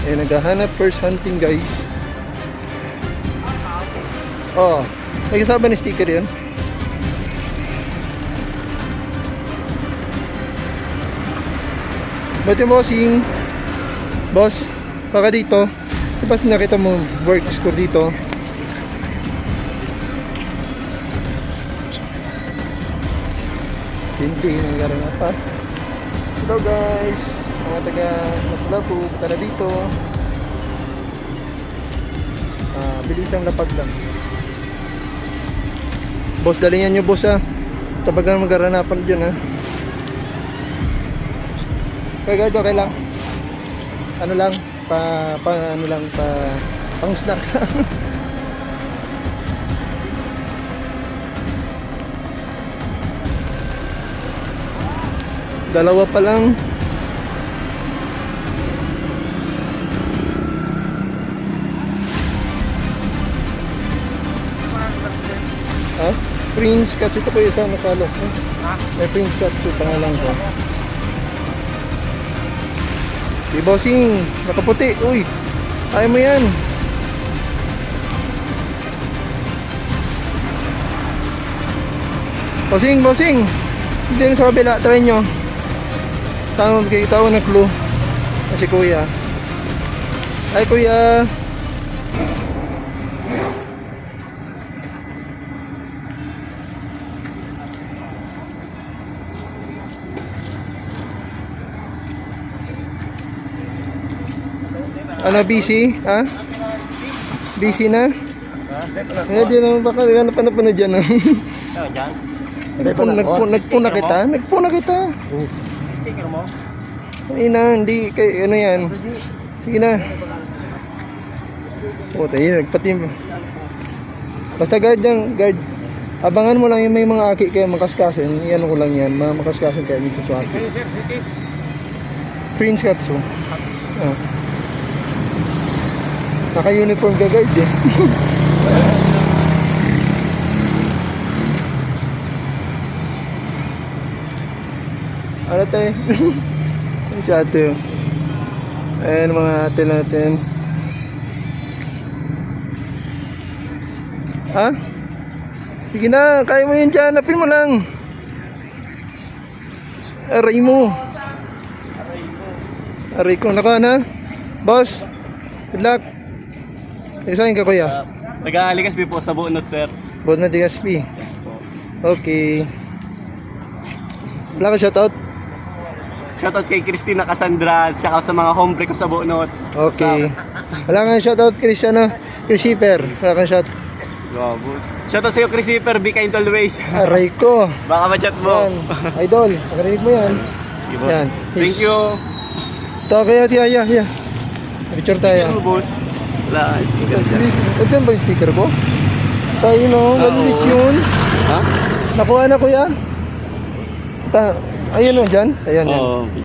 Eh, naghahanap first hunting guys. Oh, may kasama ni sticker yan. Ba't yung bossing? Boss, baka dito. Diba nakita mo work score dito? Hindi nangyari nga pa. Hello guys, mga taga Maslapu, tara dito. Bilisang lapag lang. Boss, dalingan nyo boss ha. Tabagan mag-aranapan dyan ha. Kaya guys, okay lang. Ano lang, pang snack lang. Dalawa pa lang. Ha? Prince Katsu, ito po yung isa nakalo. May Prince Katsu, pangalan ko. Di bossing, nakaputi. Uy, ayaw mo yan. Bossing. Hindi na sa kabila, try nyo. Tawag ng clue. Kasi kuya. Ay kuya. Ano, busy? Ha? Busy na? Eh, di naman baka hanap na dyan. Nagpuna kita. Sticker mo? Ay na, hindi kay ano yan. Sige na. O, tayo, nagpatim. Basta guard yan, guard. Abangan mo lang yung may mga aki kayo makaskasin. Yan ko lang yan, mga makaskasin kayo dito sa aki. Prince Katsu. Ah. Naka-uniform ka guard eh. Ano tayo? Si ate. Ayan mga ate natin. Ha? Sige na, kaya mo yun dyan. Napin mo lang. Aray mo. Aray ko. Naka na? Boss, good luck. Isahin ka kuya. Nag-aaligas po sa Bunot, sir. Bunot na DSP. Yes po. Okay. Wala ka shoutout? Shoutout kay Christina Cassandra, tsaka sa mga hombre ko sa Bunot. Okay. Wala kang shoutout Chris, Chris Shipper. Wala kang shout. Gabos. Shoutout sa'yo, Chris Zipper, be kind always. Aray ko. Baka ma-chat mo. Yan. Idol, nakarinig mo yan. Sige, boss. Yan. Thank you. Ito kaya, yeah. Picture tayo. Thank you, boss. Wala, sticker siya. Ito yung ba yung sticker ko? Tayo no, malinis yun. Ha? Nakuha na kuya. Ayun o, dyan. Ayan, yan. Oo.